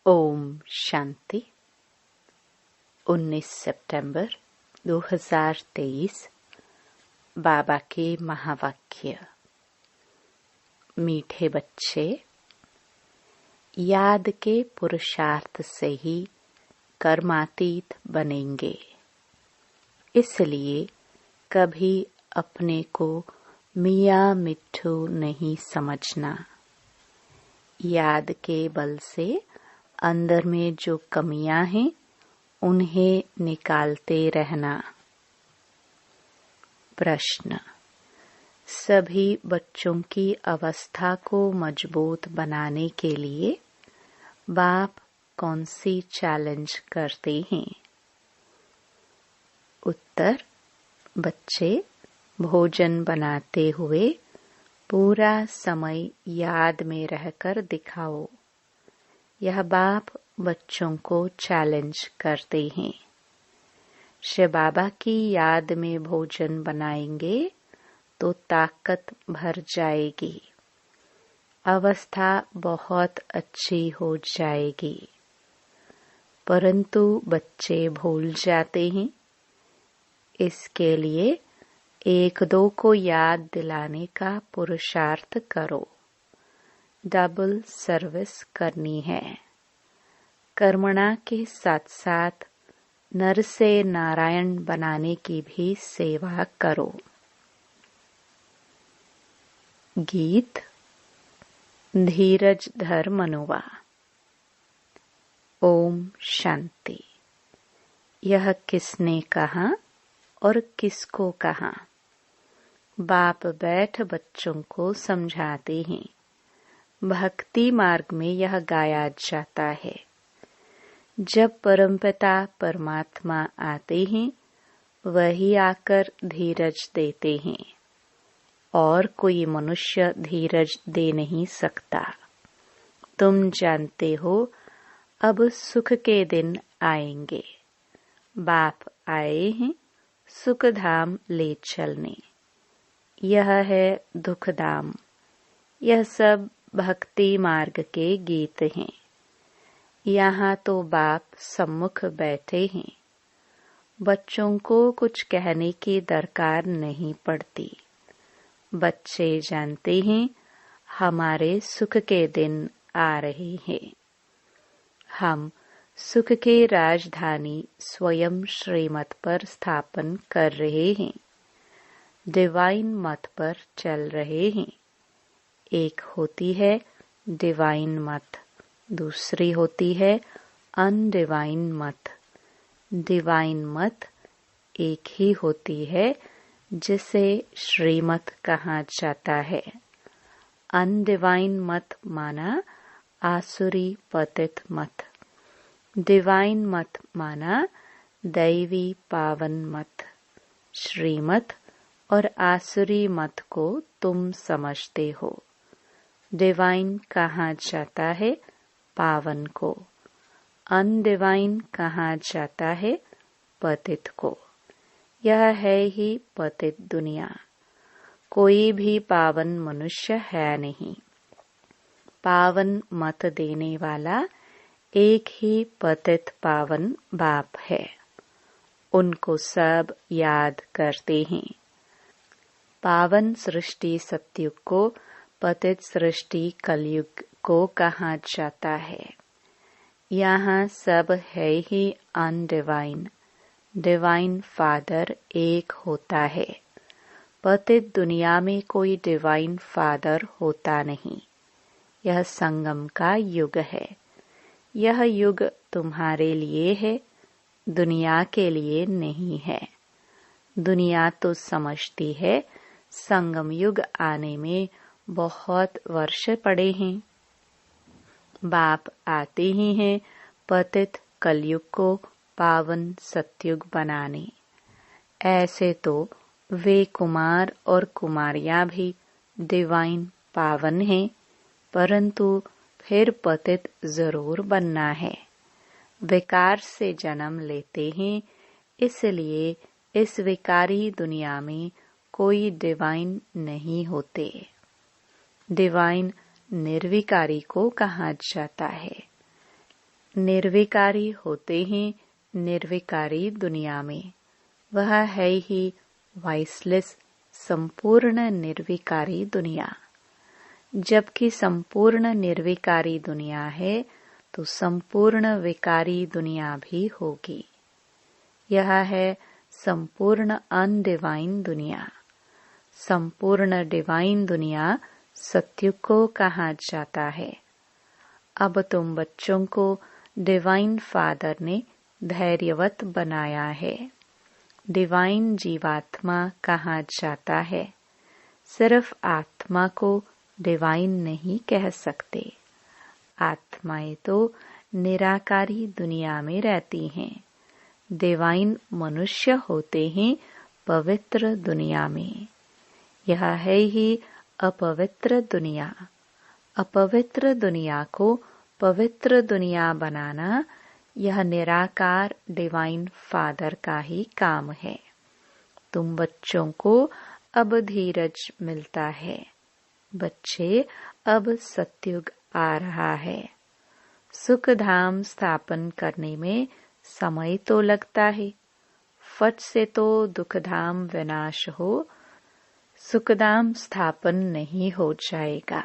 ओम शांति। 19 सितंबर 2023। बाबा के महावाक्य। मीठे बच्चे, याद के पुरुषार्थ से ही कर्मातीत बनेंगे। इसलिए कभी अपने को मियाँ मिट्ठू नहीं समझना। याद के बल से अंदर में जो कमियां हैं उन्हें निकालते रहना। प्रश्न: सभी बच्चों की अवस्था को मजबूत बनाने के लिए बाप कौन सी चैलेंज करते हैं? उत्तर: बच्चे, भोजन बनाते हुए पूरा समय याद में रहकर दिखाओ। यह बाप बच्चों को चैलेंज करते हैं। शिव बाबा की याद में भोजन बनाएंगे तो ताकत भर जाएगी, अवस्था बहुत अच्छी हो जाएगी। परंतु बच्चे भूल जाते हैं। इसके लिए एक दो को याद दिलाने का पुरुषार्थ करो। डबल सर्विस करनी है। कर्मणा के साथ साथ नर से नारायण बनाने की भी सेवा करो। गीत। धीरज धर मनुवा। ओम शांति। यह किसने कहा और किसको कहा? बाप बैठ बच्चों को समझाते हैं। भक्ति मार्ग में यह गाया जाता है। जब परमपिता परमात्मा आते हैं, वही आकर धीरज देते हैं और कोई मनुष्य धीरज दे नहीं सकता। तुम जानते हो अब सुख के दिन आएंगे। बाप आए हैं सुख धाम ले चलने। यह है दुख धाम। यह सब भक्ति मार्ग के गीत हैं। यहाँ तो बाप सम्मुख बैठे हैं। बच्चों को कुछ कहने की दरकार नहीं पड़ती। बच्चे जानते हैं हमारे सुख के दिन आ रहे हैं। हम सुख के राजधानी स्वयं श्रीमत पर स्थापन कर रहे हैं। डिवाइन मत पर चल रहे हैं। एक होती है डिवाइन मत, दूसरी होती है अनडिवाइन मत। डिवाइन मत एक ही होती है जिसे श्रीमत कहा जाता है। अनडिवाइन मत माना आसुरी पतित मत। डिवाइन मत माना दैवी पावन मत। श्रीमत और आसुरी मत को तुम समझते हो। डिवाइन कहा जाता है पावन को, अनडिवाइन कहा जाता है पतित को। यह है ही पतित दुनिया। कोई भी पावन मनुष्य है नहीं। पावन मत देने वाला एक ही पतित पावन बाप है। उनको सब याद करते हैं। पावन सृष्टि सतयुग को पतित सृष्टि कलयुग को कहा जाता है। यहाँ सब है ही अनडिवाइन। डिवाइन फादर एक होता है। पतित दुनिया में कोई डिवाइन फादर होता नहीं। यह संगम का युग है। यह युग तुम्हारे लिए है, दुनिया के लिए नहीं है। दुनिया तो समझती है संगम युग आने में बहुत वर्ष पड़े हैं। बाप आते ही हैं पतित कलयुग को पावन सतयुग बनाने। ऐसे तो वे कुमार और कुमारियां भी डिवाइन पावन हैं, परंतु फिर पतित जरूर बनना है। विकार से जन्म लेते हैं, इसलिए इस विकारी दुनिया में कोई डिवाइन नहीं होते। डिवाइन निर्विकारी को कहा जाता है। निर्विकारी होते हैं निर्विकारी दुनिया में। वह है ही वाइसलेस संपूर्ण निर्विकारी दुनिया। जबकि संपूर्ण निर्विकारी दुनिया है तो संपूर्ण विकारी दुनिया भी होगी। यह है संपूर्ण अनडिवाइन दुनिया। संपूर्ण डिवाइन दुनिया सत्युग को कहा जाता है। अब तुम बच्चों को डिवाइन फादर ने धैर्यवत बनाया है। डिवाइन जीवात्मा कहा जाता है। सिर्फ आत्मा को डिवाइन नहीं कह सकते। आत्माएं तो निराकारी दुनिया में रहती हैं। डिवाइन मनुष्य होते हैं पवित्र दुनिया में। यह है ही अपवित्र दुनिया। अपवित्र दुनिया को पवित्र दुनिया बनाना यह निराकार डिवाइन फादर का ही काम है। तुम बच्चों को अब धीरज मिलता है। बच्चे अब सत्युग आ रहा है। सुख धाम स्थापन करने में समय तो लगता है। फट से तो दुख धाम विनाश हो, सुखधाम स्थापन नहीं हो जाएगा।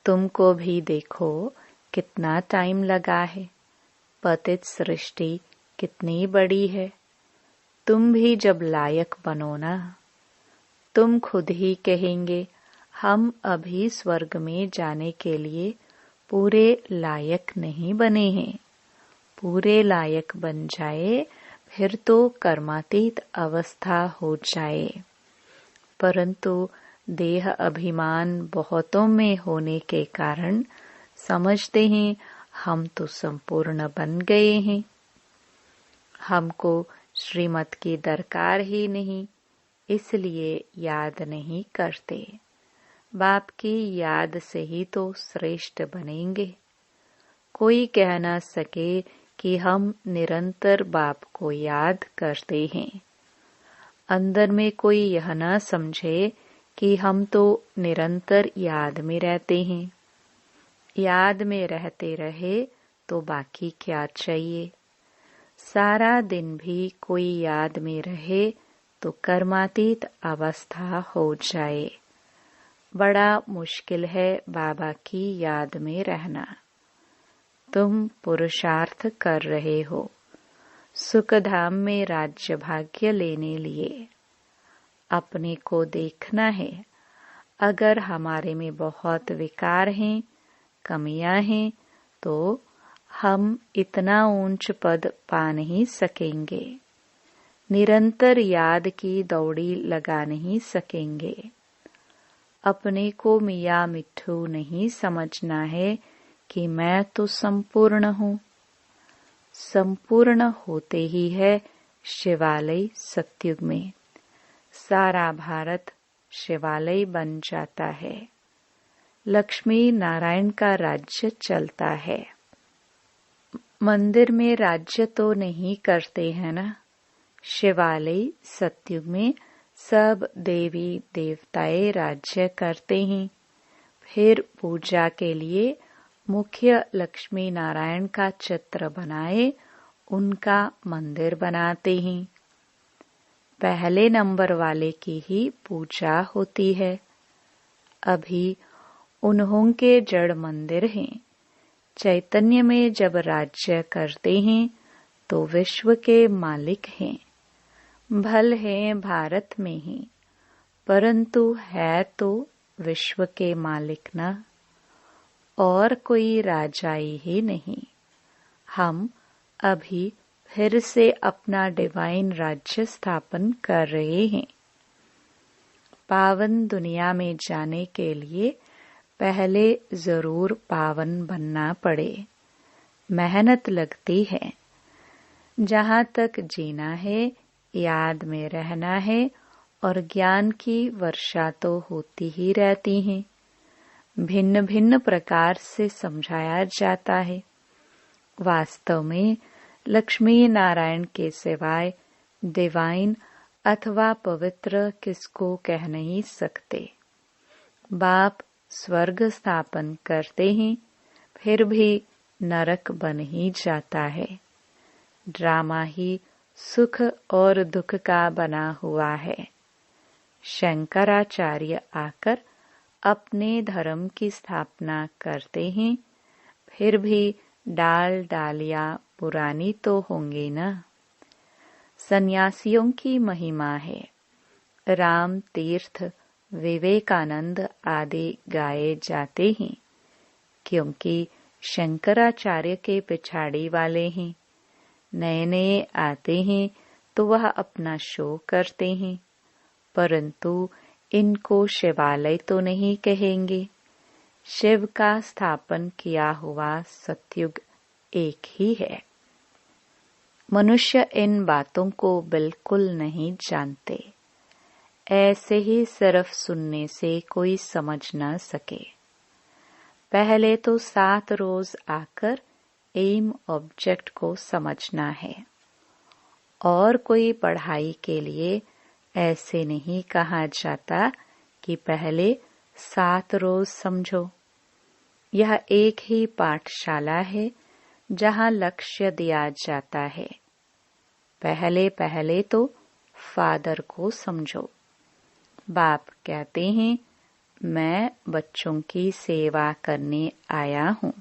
तुमको भी देखो कितना टाइम लगा है। पतित सृष्टि कितनी बड़ी है। तुम भी जब लायक बनो ना, तुम खुद ही कहेंगे हम अभी स्वर्ग में जाने के लिए पूरे लायक नहीं बने हैं। पूरे लायक बन जाए फिर तो कर्मातीत अवस्था हो जाए। परंतु देह अभिमान बहुतों में होने के कारण समझते हैं हम तो संपूर्ण बन गए हैं। हमको श्रीमत की दरकार ही नहीं, इसलिए याद नहीं करते। बाप की याद से ही तो श्रेष्ठ बनेंगे। कोई कह न सके कि हम निरंतर बाप को याद करते हैं। अंदर में कोई यह न समझे कि हम तो निरंतर याद में रहते हैं। याद में रहते रहे तो बाकी क्या चाहिए। सारा दिन भी कोई याद में रहे तो कर्मातीत अवस्था हो जाए। बड़ा मुश्किल है बाबा की याद में रहना। तुम पुरुषार्थ कर रहे हो सुखधाम में राज्य भाग्य लेने लिए। अपने को देखना है। अगर हमारे में बहुत विकार हैं, कमियां हैं, तो हम इतना ऊंच पद पा नहीं सकेंगे। निरंतर याद की दौड़ी लगा नहीं सकेंगे। अपने को मियाँ मिट्ठू नहीं समझना है कि मैं तो संपूर्ण हूँ। संपूर्ण होते ही है शिवालय सत्युग में। सारा भारत शिवालय बन जाता है। लक्ष्मी नारायण का राज्य चलता है। मंदिर में राज्य तो नहीं करते हैं ना। शिवालय सत्युग में सब देवी देवताएं राज्य करते हैं। फिर पूजा के लिए मुख्य लक्ष्मी नारायण का चित्र बनाए उनका मंदिर बनाते हैं। पहले नंबर वाले की ही पूजा होती है। अभी उन्हों के जड़ मंदिर हैं। चैतन्य में जब राज्य करते हैं तो विश्व के मालिक हैं। भल है भारत में ही, परंतु है तो विश्व के मालिक न, और कोई राजाई ही नहीं। हम अभी फिर से अपना डिवाइन राज्य स्थापन कर रहे हैं। पावन दुनिया में जाने के लिए पहले जरूर पावन बनना पड़े। मेहनत लगती है। जहाँ तक जीना है, याद में रहना है और ज्ञान की वर्षा तो होती ही रहती है। भिन्न भिन्न प्रकार से समझाया जाता है। वास्तव में लक्ष्मी नारायण के सिवाय डिवाइन अथवा पवित्र किसको कह नहीं सकते। बाप स्वर्ग स्थापन करते हैं, फिर भी नरक बन ही जाता है। ड्रामा ही सुख और दुख का बना हुआ है। शंकराचार्य आकर अपने धर्म की स्थापना करते हैं, फिर भी डाल डालियां पुरानी तो होंगी ना। सन्यासियों की महिमा है। राम तीर्थ, विवेकानंद आदि गाए जाते हैं, क्योंकि शंकराचार्य के पिछाड़ी वाले हैं। नए नए आते हैं तो वह अपना शो करते हैं, परंतु इनको शिवालय तो नहीं कहेंगे। शिव का स्थापन किया हुआ सतयुग एक ही है। मनुष्य इन बातों को बिल्कुल नहीं जानते। ऐसे ही सिर्फ सुनने से कोई समझ न सके। पहले तो 7 रोज आकर एम ऑब्जेक्ट को समझना है। और कोई पढ़ाई के लिए ऐसे नहीं कहा जाता कि पहले 7 रोज समझो। यह एक ही पाठशाला है जहाँ लक्ष्य दिया जाता है। पहले पहले तो फादर को समझो। बाप कहते हैं, मैं बच्चों की सेवा करने आया हूँ।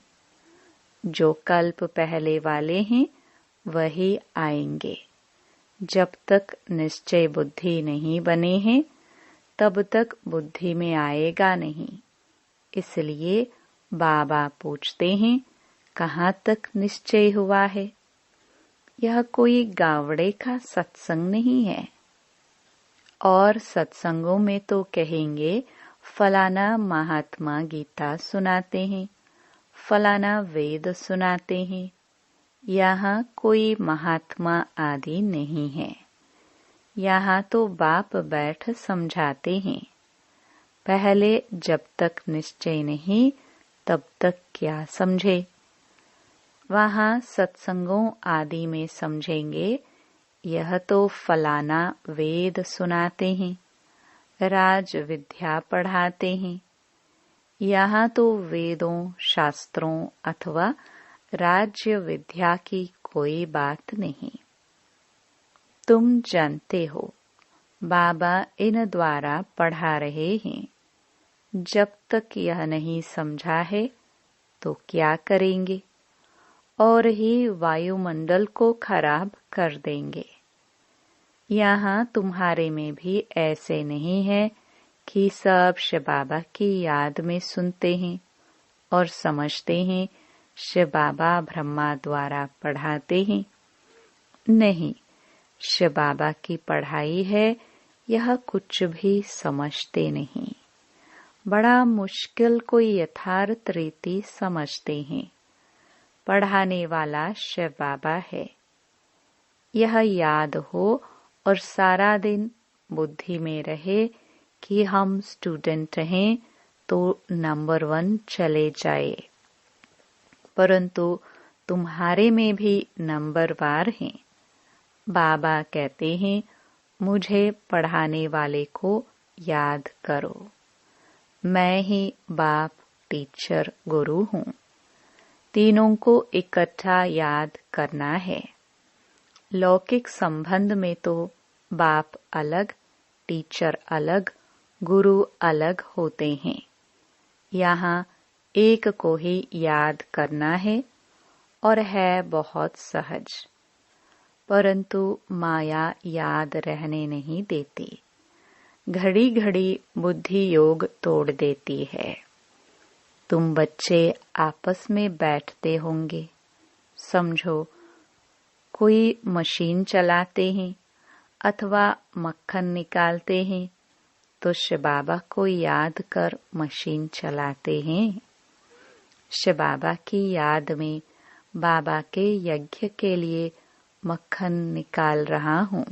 जो कल्प पहले वाले हैं वही आएंगे। जब तक निश्चय बुद्धि नहीं बने हैं तब तक बुद्धि में आएगा नहीं। इसलिए बाबा पूछते हैं, कहाँ तक निश्चय हुआ है? यह कोई गावड़े का सत्संग नहीं है। और सत्संगों में तो कहेंगे फलाना महात्मा गीता सुनाते हैं, फलाना वेद सुनाते हैं। यहाँ कोई महात्मा आदि नहीं है। यहाँ तो बाप बैठ समझाते हैं। पहले जब तक निश्चय नहीं तब तक क्या समझे। वहाँ सत्संगों आदि में समझेंगे, यह तो फलाना वेद सुनाते हैं, राज विद्या पढ़ाते हैं। यहाँ तो वेदों, शास्त्रों अथवा राज्य विद्या की कोई बात नहीं। तुम जानते हो, बाबा इन द्वारा पढ़ा रहे हैं। जब तक यह नहीं समझा है तो क्या करेंगे? और ही वायुमंडल को खराब कर देंगे। यहाँ तुम्हारे में भी ऐसे नहीं है कि सब शिव बाबा की याद में सुनते हैं और समझते हैं शिव बाबा ब्रह्मा द्वारा पढ़ाते हैं। नहीं, शिव बाबा की पढ़ाई है, यह कुछ भी समझते नहीं। बड़ा मुश्किल कोई यथार्थ रीति समझते हैं। पढ़ाने वाला शिव बाबा है। यह याद हो और सारा दिन बुद्धि में रहे कि हम स्टूडेंट हैं तो नंबर 1 चले जाए। परंतु तुम्हारे में भी नंबरवार हैं। बाबा कहते हैं, मुझे पढ़ाने वाले को याद करो। मैं ही बाप, टीचर, गुरु हूँ। तीनों को इकट्ठा याद करना है। लौकिक संबंध में तो बाप अलग, टीचर अलग, गुरु अलग होते हैं। यहाँ एक को ही याद करना है और है बहुत सहज। परंतु माया याद रहने नहीं देती। घड़ी घड़ी बुद्धि योग तोड़ देती है। तुम बच्चे आपस में बैठते होंगे। समझो, कोई मशीन चलाते हैं अथवा मक्खन निकालते हैं तो शिव बाबा को याद कर मशीन चलाते हैं। शिव बाबा की याद में बाबा के यज्ञ के लिए मक्खन निकाल रहा हूँ।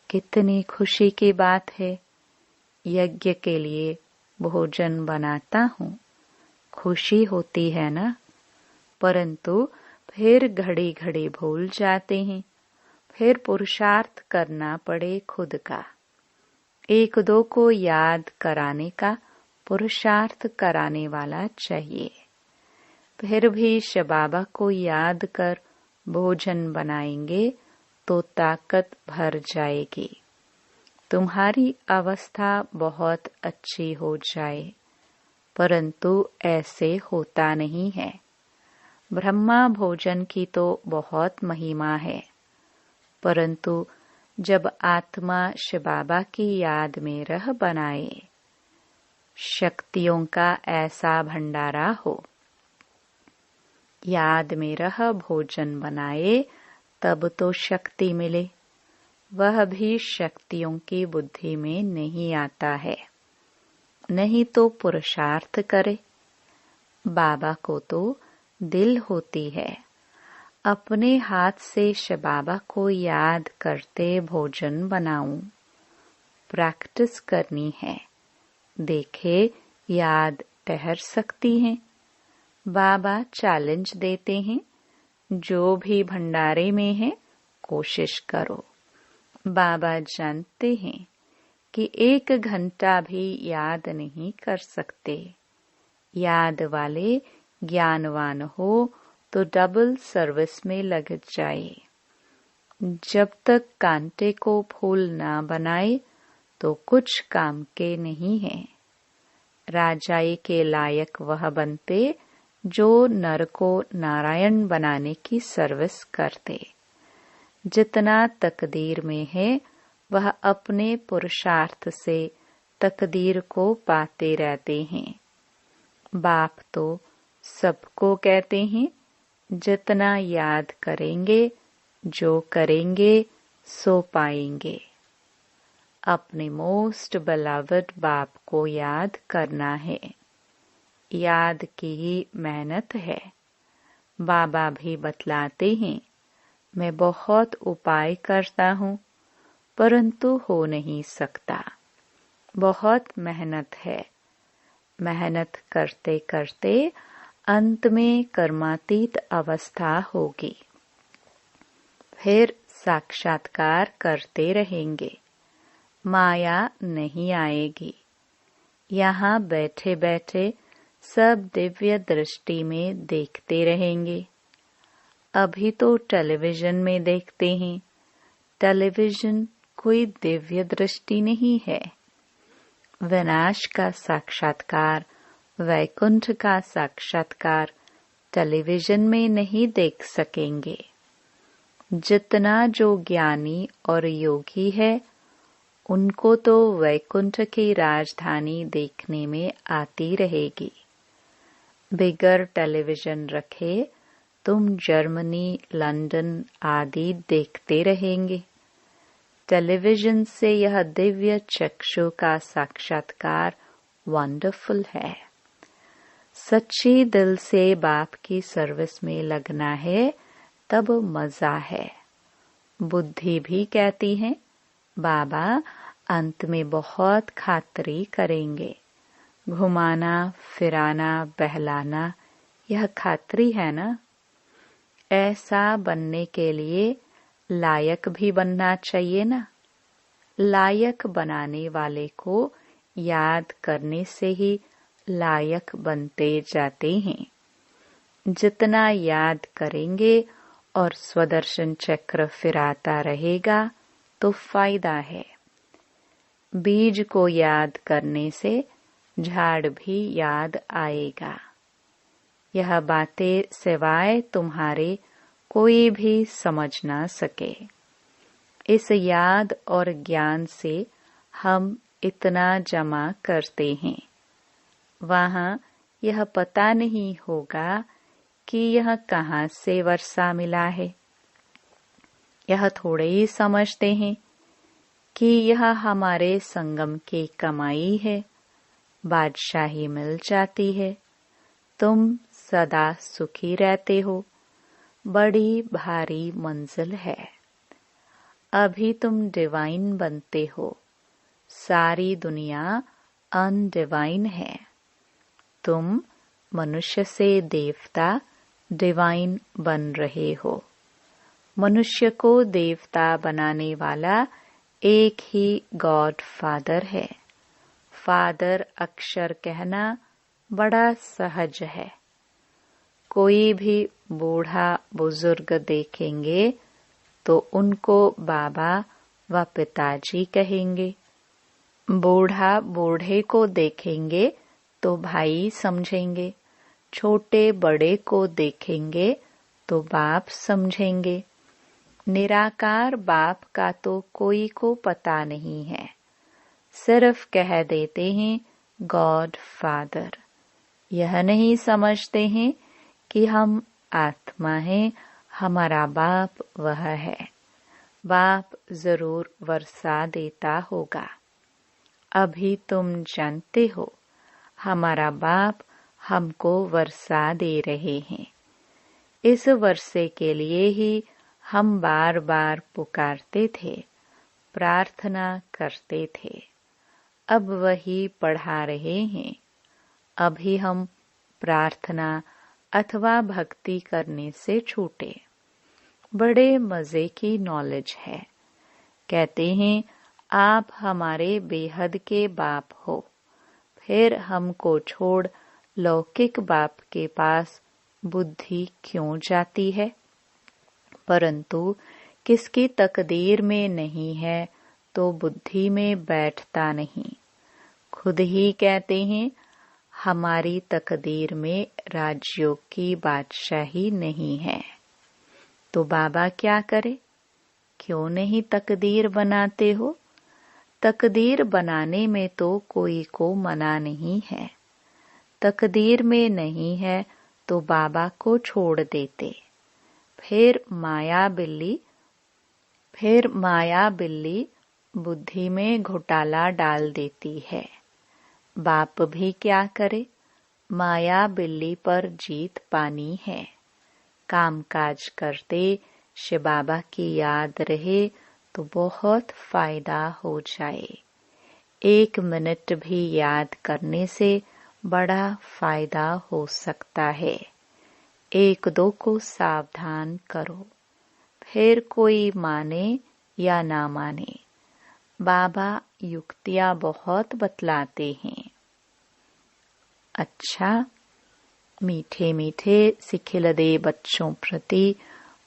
कितनी खुशी की बात है। यज्ञ के लिए भोजन बनाता हूँ, खुशी होती है ना। परंतु फिर घड़ी घड़ी भूल जाते हैं। फिर पुरुषार्थ करना पड़े खुद का। 1-2 को याद कराने का पुरुषार्थ कराने वाला चाहिए। फिर भी शिव बाबा को याद कर भोजन बनाएंगे तो ताकत भर जाएगी। तुम्हारी अवस्था बहुत अच्छी हो जाए, परंतु ऐसे होता नहीं है। ब्रह्मा भोजन की तो बहुत महिमा है, परंतु जब आत्मा शिव बाबा की याद में रह बनाए, शक्तियों का ऐसा भंडारा हो, याद में रह भोजन बनाए तब तो शक्ति मिले। वह भी शक्तियों की बुद्धि में नहीं आता है, नहीं तो पुरुषार्थ करे। बाबा को तो दिल होती है। अपने हाथ से शिव बाबा को याद करते भोजन बनाऊं, प्रैक्टिस करनी है। देखे याद ठहर सकती है। बाबा चैलेंज देते हैं, जो भी भंडारे में है कोशिश करो। बाबा जानते हैं कि 1 घंटा भी याद नहीं कर सकते। याद वाले ज्ञानवान हो तो डबल सर्विस में लग जाए। जब तक कांटे को फूल ना बनाए तो कुछ काम के नहीं है। राजाई के लायक वह बनते जो नर को नारायण बनाने की सर्विस करते। जितना तकदीर में है वह अपने पुरुषार्थ से तकदीर को पाते रहते हैं। बाप तो सबको कहते हैं, जितना याद करेंगे, जो करेंगे सो पाएंगे। अपने मोस्ट बिलवड बाप को याद करना है। याद की ही मेहनत है। बाबा भी बतलाते हैं, मैं बहुत उपाय करता हूँ, परंतु हो नहीं सकता। बहुत मेहनत है। मेहनत करते करते अंत में कर्मातीत अवस्था होगी। फिर साक्षात्कार करते रहेंगे। माया नहीं आएगी। यहाँ बैठे बैठे सब दिव्य दृष्टि में देखते रहेंगे। अभी तो टेलीविजन में देखते हैं। टेलीविजन कोई दिव्य दृष्टि नहीं है। विनाश का साक्षात्कार, वैकुंठ का साक्षात्कार टेलीविजन में नहीं देख सकेंगे। जितना जो ज्ञानी और योगी है, उनको तो वैकुंठ की राजधानी देखने में आती रहेगी। बिगर टेलीविजन रखे तुम जर्मनी, लंदन आदि देखते रहेंगे। टेलीविजन से यह दिव्य चक्षु का साक्षात्कार वंडरफुल है। सच्ची दिल से बाप की सर्विस में लगना है, तब मजा है। बुद्धि भी कहती है, बाबा अंत में बहुत खातरी करेंगे। घुमाना, फिराना, बहलाना, यह खातरी है ना। ऐसा बनने के लिए लायक भी बनना चाहिए ना। लायक बनाने वाले को याद करने से ही लायक बनते जाते हैं। जितना याद करेंगे और स्वदर्शन चक्र फिराता रहेगा तो फायदा है। बीज को याद करने से झाड़ भी याद आएगा। यह बातें सिवाय तुम्हारे कोई भी समझ ना सके। इस याद और ज्ञान से हम इतना जमा करते हैं। वहाँ यह पता नहीं होगा कि यह कहाँ से वर्षा मिला है। यह थोड़े ही समझते हैं कि यह हमारे संगम की कमाई है। बादशाही मिल जाती है। तुम सदा सुखी रहते हो। बड़ी भारी मंजिल है। अभी तुम डिवाइन बनते हो। सारी दुनिया अनडिवाइन है। तुम मनुष्य से देवता डिवाइन बन रहे हो। मनुष्य को देवता बनाने वाला एक ही गॉड फादर है। फादर अक्षर कहना बड़ा सहज है। कोई भी बूढ़ा बुजुर्ग देखेंगे तो उनको बाबा व पिताजी कहेंगे। बूढ़ा बूढ़े को देखेंगे तो भाई समझेंगे। छोटे बड़े को देखेंगे तो बाप समझेंगे। निराकार बाप का तो कोई को पता नहीं है, सिर्फ कह देते हैं गॉड फादर। यह नहीं समझते हैं कि हम आत्मा हैं, हमारा बाप वह है। बाप जरूर वर्षा देता होगा। अभी तुम जानते हो हमारा बाप हमको वर्षा दे रहे हैं। इस वर्षे के लिए ही हम बार बार पुकारते थे, प्रार्थना करते थे। अब वही पढ़ा रहे हैं। अभी हम प्रार्थना अथवा भक्ति करने से छूटे। बड़े मजे की नॉलेज है। कहते हैं आप हमारे बेहद के बाप हो। फिर हमको छोड़ लौकिक बाप के पास बुद्धि क्यों जाती है? परंतु किसकी तकदीर में नहीं है तो बुद्धि में बैठता नहीं। खुद ही कहते हैं हमारी तकदीर में राजयोग की बादशाही नहीं है। तो बाबा क्या करे? क्यों नहीं तकदीर बनाते हो? तकदीर बनाने में तो कोई को मना नहीं है। तकदीर में नहीं है तो बाबा को छोड़ देते। फिर माया बिल्ली बुद्धि में घोटाला डाल देती है। बाप भी क्या करे? माया बिल्ली पर जीत पानी है। कामकाज करते शिव बाबा की याद रहे तो बहुत फायदा हो जाए। 1 मिनट भी याद करने से बड़ा फायदा हो सकता है। 1-2 को सावधान करो, फिर कोई माने या ना माने। बाबा युक्तियां बहुत बतलाते हैं। अच्छा, मीठे मीठे सिखिलदे बच्चों प्रति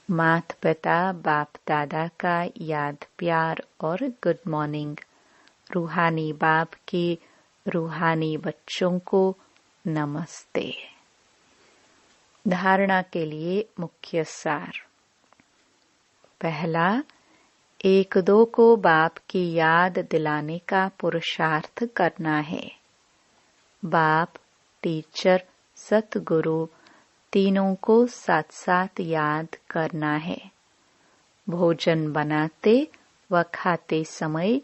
माता पिता बाप दादा का याद प्यार और गुड मॉर्निंग। रूहानी बाप की रूहानी बच्चों को नमस्ते। धारणा के लिए मुख्य सार। पहला, 1-2 को बाप की याद दिलाने का पुरुषार्थ करना है। बाप, टीचर, सतगुरु तीनों को साथ साथ याद करना है। भोजन बनाते व खाते समय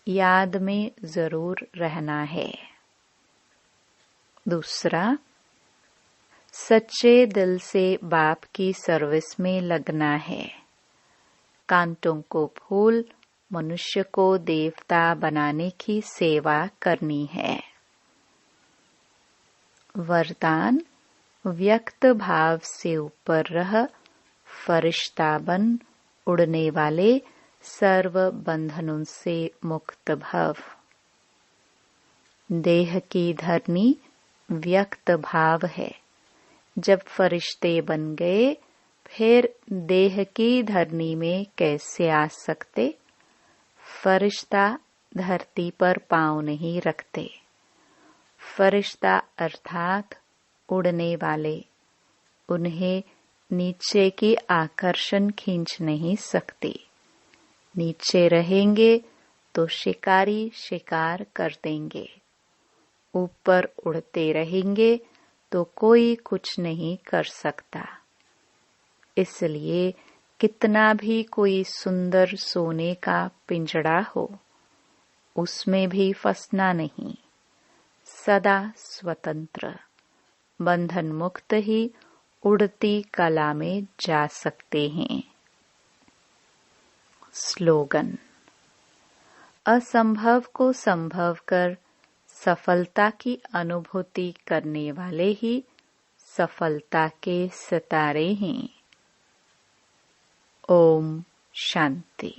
याद में जरूर रहना है। दूसरा, सच्चे दिल से बाप की सर्विस में लगना है। कांटों को फूल, मनुष्य को देवता बनाने की सेवा करनी है। वरदान, व्यक्त भाव से ऊपर रह, फरिश्ता बन, उड़ने वाले सर्व बंधनों से मुक्त भव। देह की धरनी व्यक्त भाव है। जब फरिश्ते बन गए फिर देह की धरनी में कैसे आ सकते? फरिश्ता धरती पर पांव नहीं रखते। फरिश्ता अर्थात उड़ने वाले, उन्हें नीचे की आकर्षण खींच नहीं सकती। नीचे रहेंगे तो शिकारी शिकार कर देंगे। ऊपर उड़ते रहेंगे तो कोई कुछ नहीं कर सकता। इसलिए कितना भी कोई सुंदर सोने का पिंजड़ा हो, उसमें भी फंसना नहीं। सदा स्वतंत्र, बंधन मुक्त ही उड़ती कला में जा सकते हैं। स्लोगन, असंभव को संभव कर सफलता की अनुभूति करने वाले ही सफलता के सितारे हैं। ओम शांति।